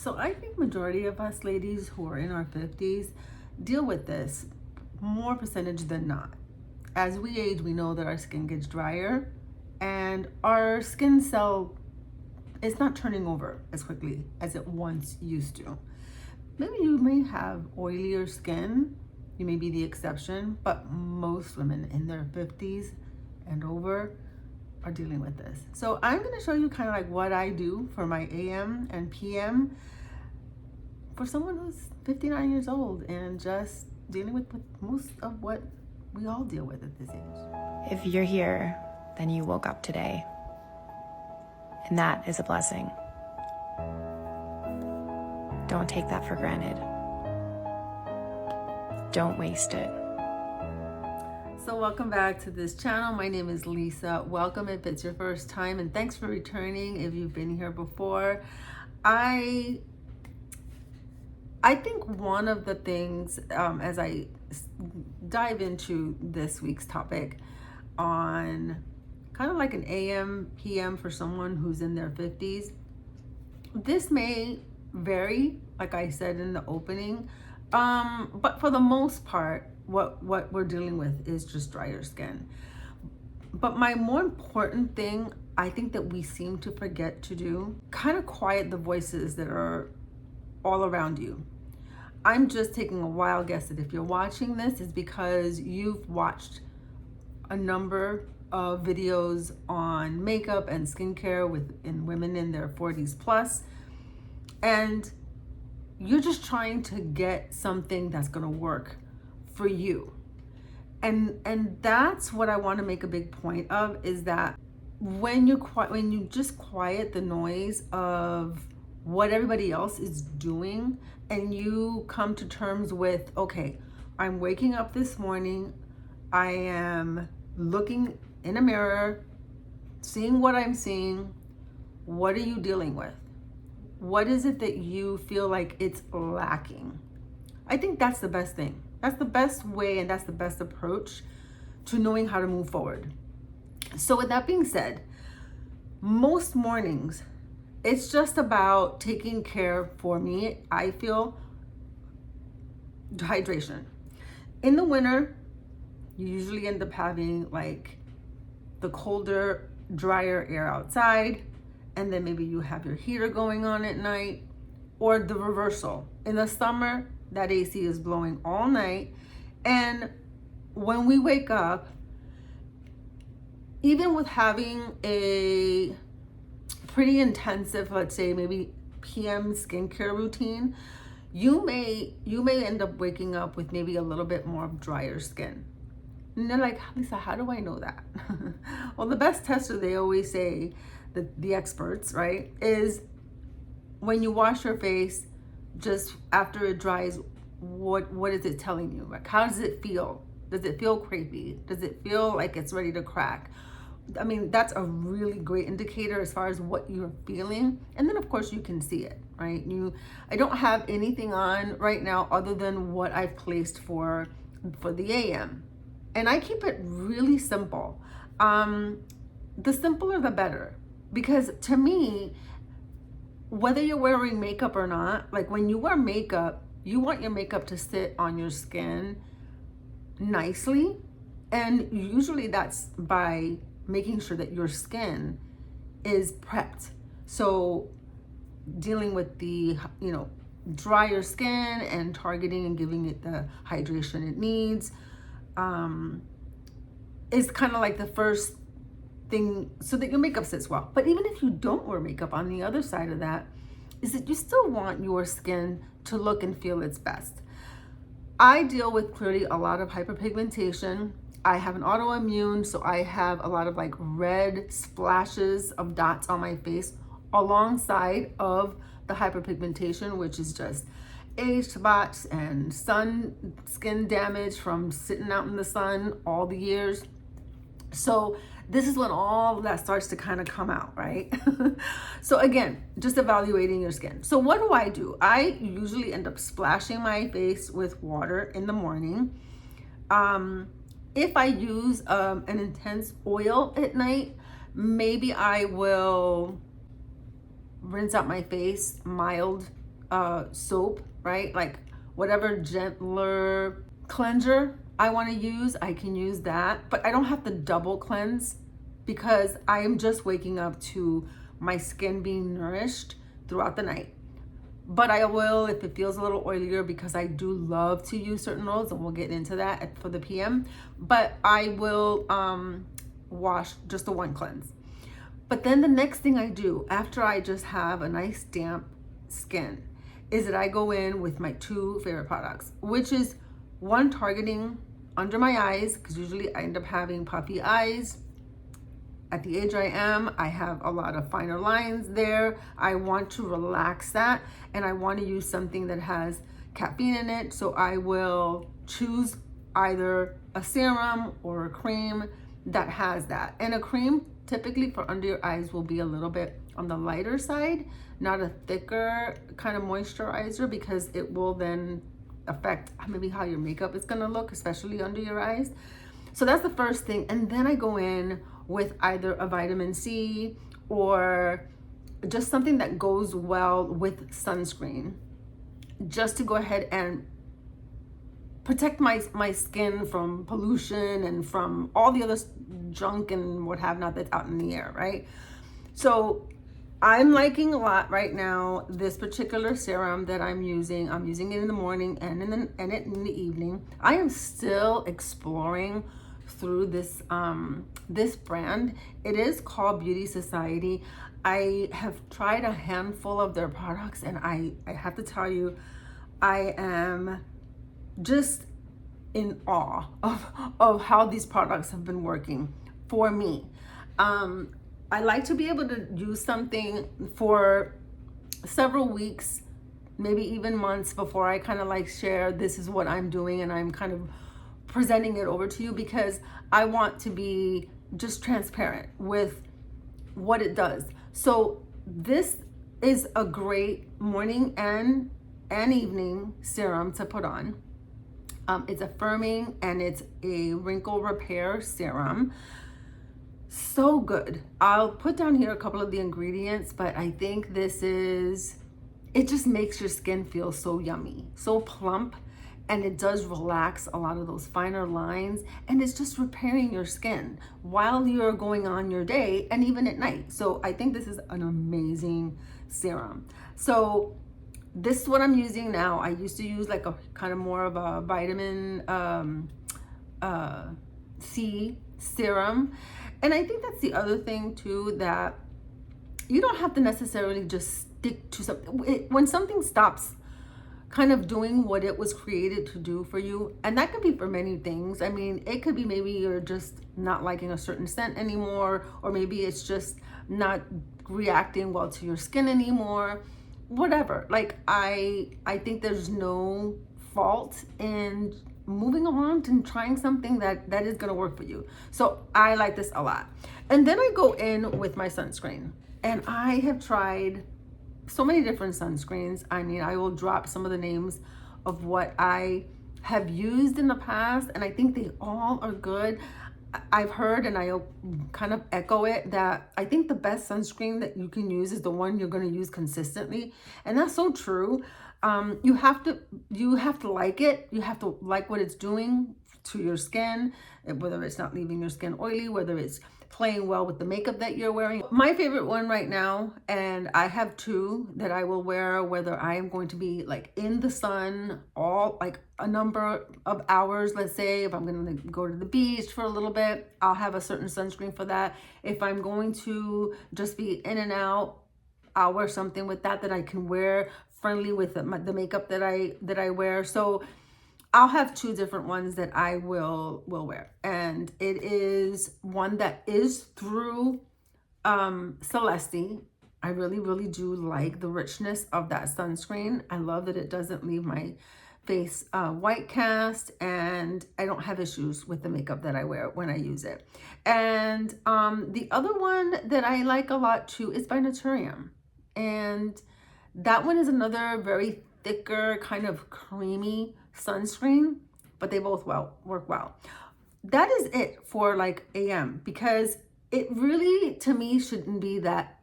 So I think majority of us ladies who are in our 50s deal with this more percentage than not. As we age, we know that our skin gets drier and our skin cell is not turning over as quickly as it once used to. Maybe you may have oilier skin, you may be the exception, but most women in their 50s and over are dealing with this. So I'm going to show you kind of like what I do for my AM and PM for someone who's 59 years old and just dealing with most of what we all deal with at this age. If you're here, then you woke up today. And that is a blessing. Don't take that for granted. Don't waste it. So welcome back to this channel. My name is Lisa. Welcome if it's your first time, and thanks for returning if you've been here before. I think one of the things, as I dive into this week's topic on kind of like an AM, PM for someone who's in their 50s, this may vary, like I said in the opening, but for the most part, what we're dealing with is just drier skin. But my more important thing, I think that we seem to forget to do, kind of quiet the voices that are all around you. I'm just taking a wild guess that if you're watching this, it's because you've watched a number of videos on makeup and skincare in women in their 40s plus, and you're just trying to get something that's going to work for you. And that's what I want to make a big point of, is that when you just quiet the noise of what everybody else is doing and you come to terms with, okay, I'm waking up this morning, I am looking in a mirror, seeing what I'm seeing. What are you dealing with? What is it that you feel like it's lacking? I think that's the best thing. That's the best way, and that's the best approach to knowing how to move forward. So with that being said, most mornings, it's just about taking care, for me, I feel, hydration. In the winter, you usually end up having like the colder, drier air outside, and then maybe you have your heater going on at night, or the reversal. In the summer, that AC is blowing all night, and when we wake up, even with having a pretty intensive, let's say maybe PM skincare routine, you may end up waking up with maybe a little bit more drier skin. And they're like, Lisa, how do I know that? Well, the best tester, they always say, the experts, right, is when you wash your face, just after it dries, what is it telling you? Like, how does it feel? Does it feel crepey? Does it feel like it's ready to crack? I mean, that's a really great indicator as far as what you're feeling. And then of course you can see it, right? I don't have anything on right now other than what I've placed for the AM. And I keep it really simple. The simpler the better. Because to me, whether you're wearing makeup or not, like when you wear makeup, you want your makeup to sit on your skin nicely. And usually that's by making sure that your skin is prepped. So dealing with the, drier skin and targeting and giving it the hydration it needs is kind of like the first thing, so that your makeup sits well. But even if you don't wear makeup, on the other side of that is that you still want your skin to look and feel its best. I deal with clearly a lot of hyperpigmentation. I have an autoimmune, so I have a lot of like red splashes of dots on my face alongside of the hyperpigmentation, which is just age spots and skin damage from sitting out in the sun all the years. So this is when all of that starts to kind of come out, right? So again, just evaluating your skin. So what do? I usually end up splashing my face with water in the morning. If I use an intense oil at night, maybe I will rinse out my face mild soap, right? Like whatever gentler cleanser I want to use, I can use that. But I don't have to double cleanse because I am just waking up to my skin being nourished throughout the night. But I will if it feels a little oilier, because I do love to use certain oils, and we'll get into that for the PM. But I will wash just the one cleanse. But then the next thing I do after I just have a nice damp skin is that I go in with my two favorite products, which is one targeting under my eyes, because usually I end up having puffy eyes. At the age I am, I have a lot of finer lines there. I want to relax that, and I want to use something that has caffeine in it. So I will choose either a serum or a cream that has that. And a cream typically for under your eyes will be a little bit on the lighter side, not a thicker kind of moisturizer, because it will then affect maybe how your makeup is going to look, especially under your eyes. So that's the first thing. And then I go in with either a vitamin C or just something that goes well with sunscreen, just to go ahead and protect my skin from pollution and from all the other junk and what have not that's out in the air, right? So I'm liking a lot right now this particular serum that I'm using. I'm using it in the morning and in the evening. I am still exploring through this this brand. It is called Beauty Society. I have tried a handful of their products, and I have to tell you, I am just in awe of how these products have been working for me. I like to be able to use something for several weeks, maybe even months, before I kind of like share this is what I'm doing, and I'm kind of presenting it over to you, because I want to be just transparent with what it does. So this is a great morning and evening serum to put on. It's a firming and it's a wrinkle repair serum. So good. I'll put down here a couple of the ingredients, but I think it just makes your skin feel so yummy, so plump, and it does relax a lot of those finer lines, and it's just repairing your skin while you're going on your day and even at night. So I think this is an amazing serum. So this is what I'm using now. I used to use like a kind of more of a vitamin C serum. And I think that's the other thing too, that you don't have to necessarily just stick to something. When something stops kind of doing what it was created to do for you, and that could be for many things. I mean, it could be maybe you're just not liking a certain scent anymore, or maybe it's just not reacting well to your skin anymore, whatever. Like I think there's no fault in moving on and trying something that is going to work for you. So I like this a lot. And then I go in with my sunscreen, and I have tried so many different sunscreens. I mean, I will drop some of the names of what I have used in the past, and I think they all are good. I've heard, and I'll kind of echo it, that I think the best sunscreen that you can use is the one you're going to use consistently. And that's so true. You have to like it. You have to like what it's doing to your skin, whether it's not leaving your skin oily, whether it's playing well with the makeup that you're wearing. My favorite one right now, and I have two that I will wear whether I am going to be like in the sun all like a number of hours. Let's say if I'm going to go to the beach for a little bit, I'll have a certain sunscreen for that. If I'm going to just be in and out, I'll wear something with that I can wear friendly with the makeup that I wear. So I'll have two different ones that I will wear, and it is one that is through Celesty. I really do like the richness of that sunscreen. I love that it doesn't leave my face white cast, and I don't have issues with the makeup that I wear when I use it. And the other one that I like a lot too is by Naturium, and that one is another very thicker kind of creamy sunscreen, but they both work well. That is it for like AM, because it really to me shouldn't be that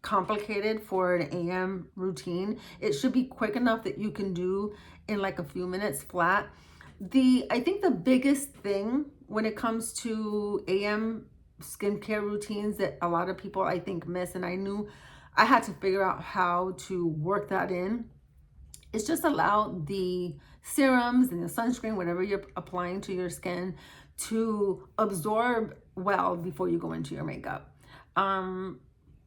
complicated for an AM routine. It should be quick enough that you can do in like a few minutes flat. I think the biggest thing when it comes to AM skincare routines that a lot of people I think miss, and I knew I had to figure out how to work that in, is just allow the serums and the sunscreen, whatever you're applying to your skin, to absorb well before you go into your makeup.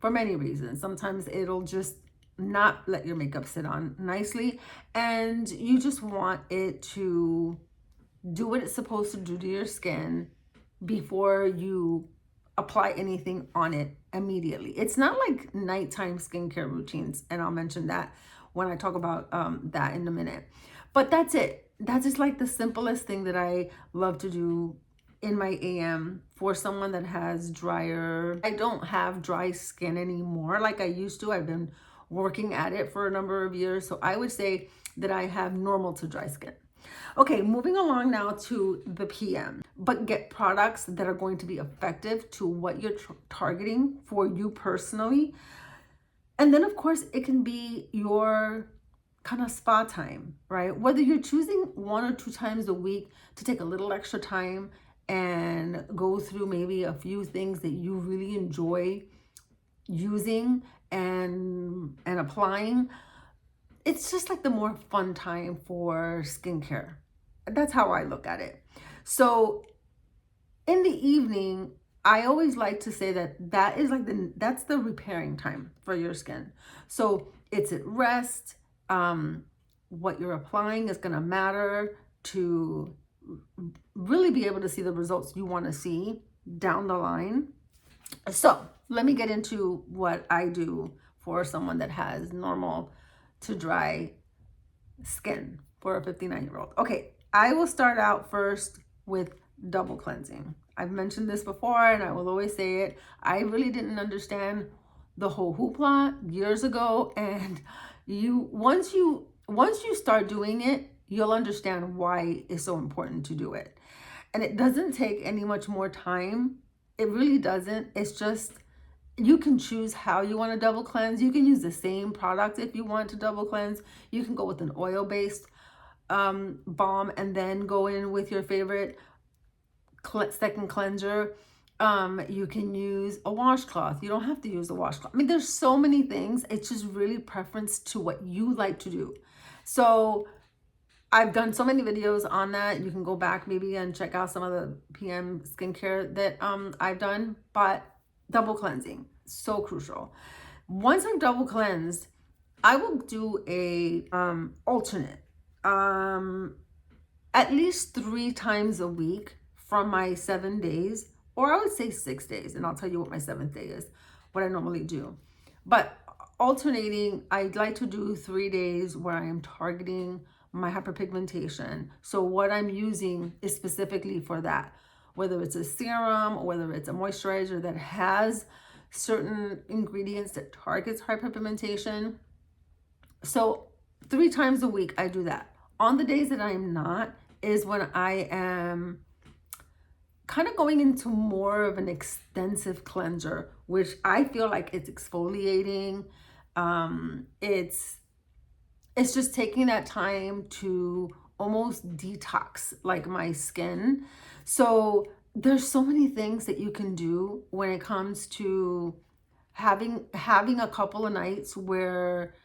For many reasons. Sometimes it'll just not let your makeup sit on nicely, and you just want it to do what it's supposed to do to your skin before you apply anything on it immediately. It's not like nighttime skincare routines, and I'll mention that when I talk about that in a minute. But that's it. That's just like the simplest thing that I love to do in my AM for someone that has drier. I don't have dry skin anymore like I used to. I've been working at it for a number of years. So I would say that I have normal to dry skin. Okay, moving along now to the PM, but get products that are going to be effective to what you're targeting for you personally. And then of course it can be your kind of spa time, right? Whether you're choosing 1 or 2 times a week to take a little extra time and go through maybe a few things that you really enjoy using and applying. It's just like the more fun time for skincare. That's how I look at it. So in the evening, I always like to say that is like that's the repairing time for your skin. So it's at rest. What you're applying is going to matter to really be able to see the results you want to see down the line. So let me get into what I do for someone that has normal to dry skin for a 59-year-old. Okay, I will start out first with double cleansing. I've mentioned this before and I will always say it. I really didn't understand the whole hoopla years ago, and once you start doing it, you'll understand why it's so important to do it. And it doesn't take any much more time. It really doesn't. It's just, you can choose how you want to double cleanse. You can use the same product if you want to double cleanse. You can go with an oil-based balm and then go in with your favorite second cleanser. You can use a washcloth. You don't have to use a washcloth. I mean, there's so many things. It's just really preference to what you like to do. So I've done so many videos on that. You can go back maybe and check out some of the PM skincare that I've done. But double cleansing, so crucial. Once I'm double cleansed, I will do a alternate at least 3 times a week from my 7 days, or I would say 6 days, and I'll tell you what my 7th day is, what I normally do. But alternating, I'd like to do 3 days where I am targeting my hyperpigmentation. So what I'm using is specifically for that, whether it's a serum or whether it's a moisturizer that has certain ingredients that targets hyperpigmentation. So 3 times a week I do that. On the days that I'm not is when I am kind of going into more of an extensive cleanser, which I feel like it's exfoliating. It's just taking that time to almost detox like my skin. So there's so many things that you can do when it comes to having a couple of nights where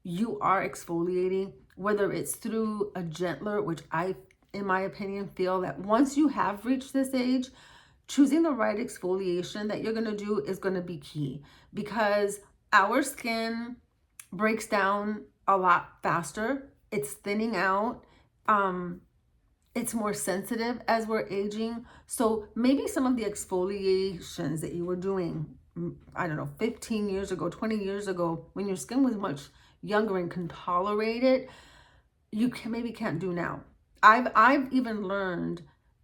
you are exfoliating, whether it's through a gentler, which I, in my opinion, feel that once you have reached this age, choosing the right exfoliation that you're going to do is going to be key, because our skin breaks down a lot faster. It's thinning out. It's more sensitive as we're aging. So maybe some of the exfoliations that you were doing, I don't know, 15 years ago, 20 years ago, when your skin was much younger and can tolerate it, you maybe can't do now. I've even learned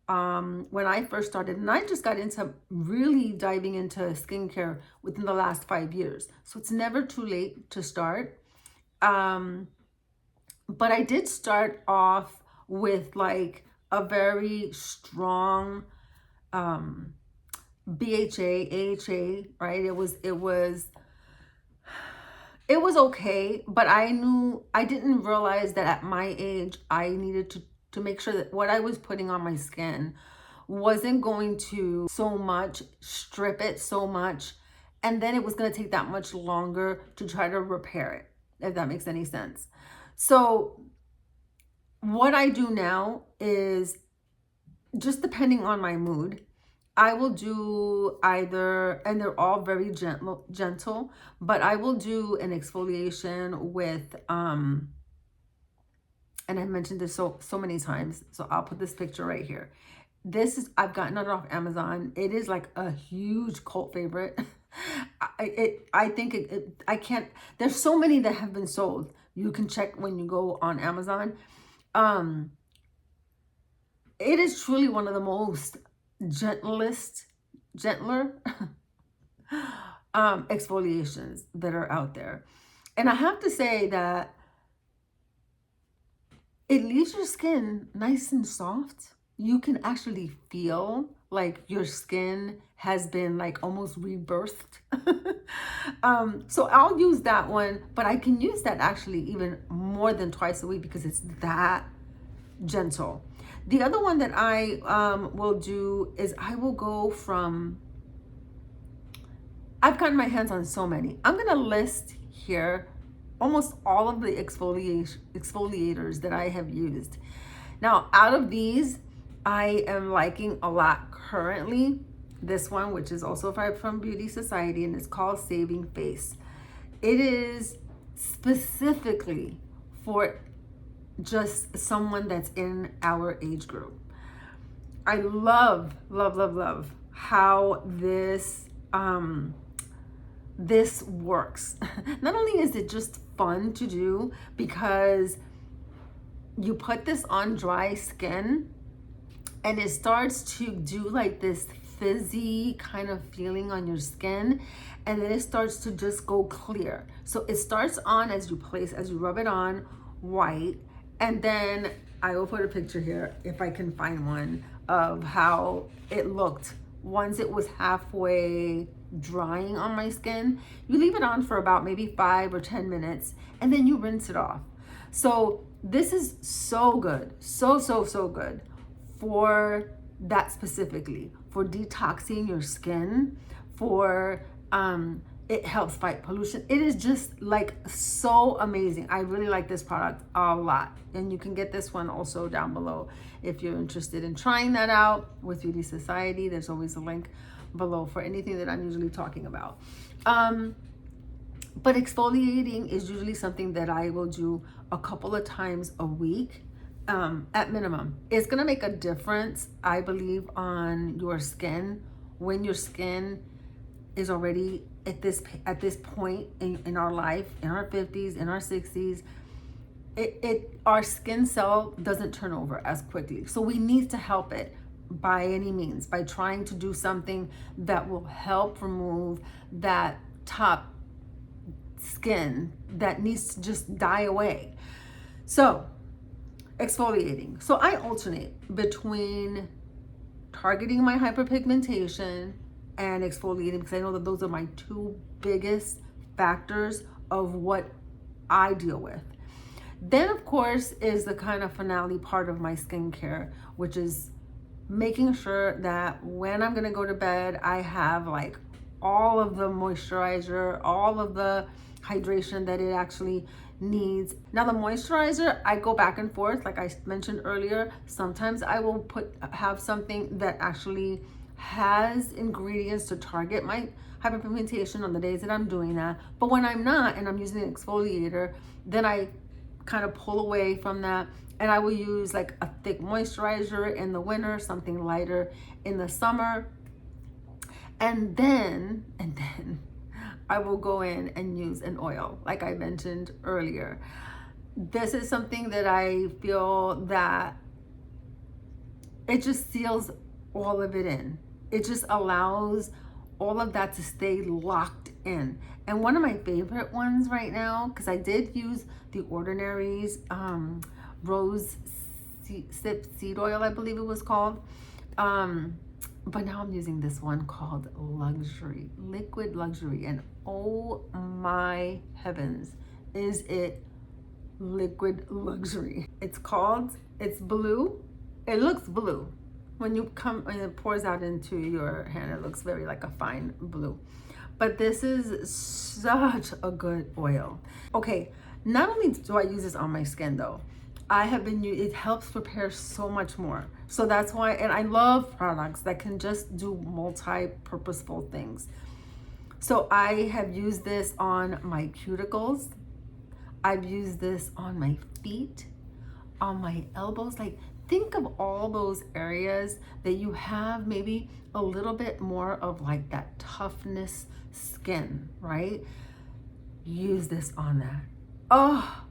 when I first started, and I just got into really diving into skincare within the last 5 years. So it's never too late to start. But I did start off with like a very strong BHA, AHA, right? It was it was okay, but I didn't realize that at my age, I needed to make sure that what I was putting on my skin wasn't going to so much strip it so much, and then it was going to take that much longer to try to repair it, if that makes any sense. So what I do now is, just depending on my mood, I will do either, and they're all very gentle, but I will do an exfoliation with, and I mentioned this so many times, so I'll put this picture right here. This is, I've gotten it off Amazon. It is like a huge cult favorite. I think I can't, there's so many that have been sold. You can check when you go on Amazon. It is truly one of the most gentler exfoliations that are out there. And I have to say that it leaves your skin nice and soft. You can actually feel like your skin has been like almost rebirthed. So I'll use that one, but I can use that actually even more than twice a week because it's that gentle. The other one that I will do is I will go from, I've gotten my hands on so many. I'm going to list here almost all of the exfoliators that I have used. Now, out of these, I am liking a lot currently this one, which is also from Beauty Society, and it's called Saving Face. It is specifically for just someone that's in our age group. I love how this this works. Not only is it just fun to do because you put this on dry skin and it starts to do like this fizzy kind of feeling on your skin, and then it starts to just go clear. So it starts on as you rub it on white, and then I will put a picture here if I can find one of how it looked once it was halfway drying on my skin. You leave it on for about maybe 5 or 10 minutes and then you rinse it off. So this is so good, so good for that, specifically for detoxing your skin, for it helps fight pollution. It is just like so amazing. I really like this product a lot, and you can get this one also down below if you're interested in trying that out with Beauty Society. There's always a link below for anything that I'm usually talking about. But exfoliating is usually something that I will do a couple of times a week at minimum. It's gonna make a difference, I believe, on your skin when your skin is already at this point in our life, in our 50s, in our 60s. Our skin cell doesn't turn over as quickly, so we need to help it by any means, by trying to do something that will help remove that top skin that needs to just die away. So exfoliating. So I alternate between targeting my hyperpigmentation and exfoliating, because I know that those are my two biggest factors of what I deal with. Then of course is the kind of finale part of my skincare, which is making sure that when I'm gonna go to bed, I have like all of the moisturizer, all of the hydration that it actually needs. Now the moisturizer, I go back and forth, like I mentioned earlier. Sometimes I will have something that actually has ingredients to target my hyperpigmentation on the days that I'm doing that. But when I'm not and I'm using an exfoliator, then I kind of pull away from that, and I will use like a thick moisturizer in the winter, something lighter in the summer, and then I will go in and use an oil, like I mentioned earlier. This is something that I feel that it just seals all of it in. It just allows all of that to stay locked in. And one of my favorite ones right now, because I did use the Ordinary's rose seed oil, I believe it was called. But now I'm using this one called Luxury, Liquid Luxury. And oh my heavens, is it Liquid Luxury. It's blue. It looks blue. When it pours out into your hand, it looks very like a fine blue. But this is such a good oil. Okay, not only do I use this on my skin though, it helps prepare so much more. So that's why, and I love products that can just do multi-purposeful things. So I have used this on my cuticles. I've used this on my feet, on my elbows. Like, think of all those areas that you have maybe a little bit more of like that toughness skin, right? Use this on that. Oh,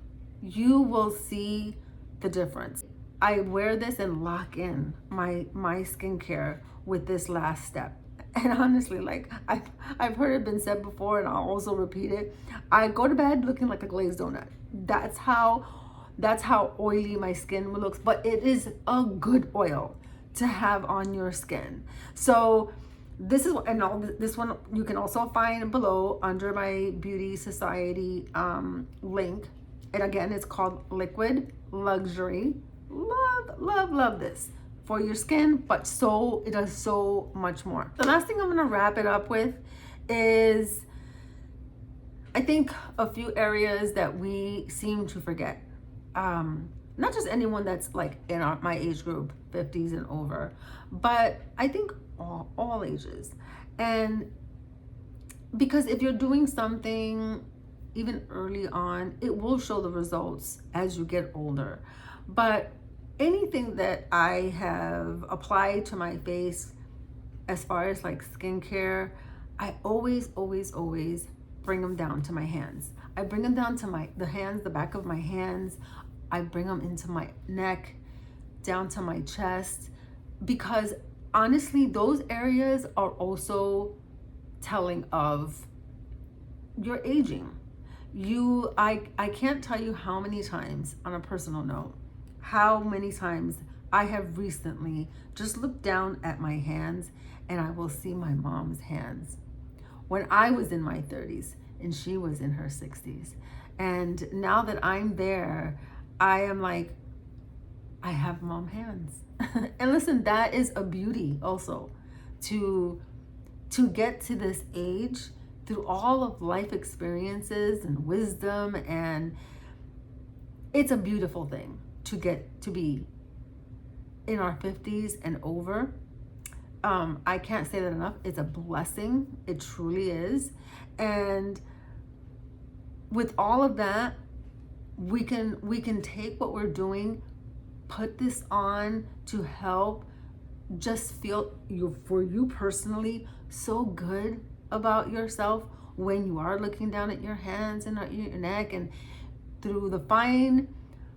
you will see the difference. I wear this and lock in my skincare with this last step. And honestly, like I've heard it been said before, and I'll also repeat it. I go to bed looking like a glazed donut. That's how oily my skin looks, but it is a good oil to have on your skin. So this one you can also find below under my Beauty Society link. And again, it's called Liquid Luxury. Love this for your skin, but it does so much more. The last thing I'm gonna wrap it up with is, I think, a few areas that we seem to forget. Not just anyone that's like in my age group, 50s and over, but I think all ages. And because if you're doing something even early on, it will show the results as you get older. But anything that I have applied to my face as far as like skincare, I always bring them down to my hands. I bring them down to the back of my hands. I bring them into my neck, down to my chest, because honestly, those areas are also telling of your aging. I can't tell you how many times, on a personal note, how many times I have recently just looked down at my hands and I will see my mom's hands when I was in my 30s and she was in her 60s. And now that I'm there, I am like, I have mom hands. And listen, that is a beauty also, to get to this age through all of life experiences and wisdom, and it's a beautiful thing to get to be in our 50s and over. I can't say that enough. It's a blessing. It truly is. And with all of that, we can take what we're doing, put this on to help just feel for you personally so good about yourself when you are looking down at your hands and at your neck, and through the fine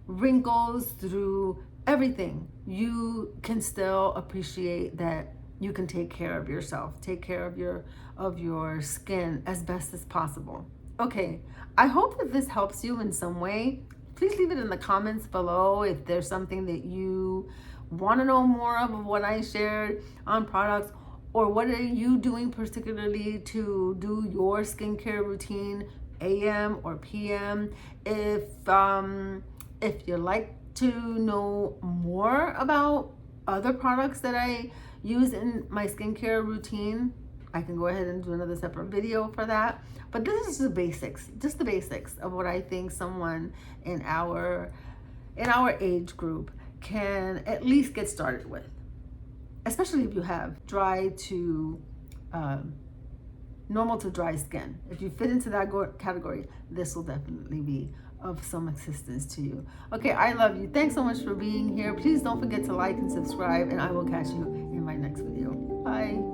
wrinkles, through everything, you can still appreciate that you can take care of yourself, take care of your skin as best as possible. Okay, I hope that this helps you in some way. Please leave it in the comments below if there's something that you want to know more of what I shared on products, or what are you doing particularly to do your skincare routine, AM or PM. If you'd like to know more about other products that I use in my skincare routine, I can go ahead and do another separate video for that. But this is just the basics of what I think someone in our age group can at least get started with, especially if you have dry to normal to dry skin. If you fit into that category, this will definitely be of some assistance to you. Okay, I love you. Thanks so much for being here. Please don't forget to like and subscribe, and I will catch you in my next video. Bye.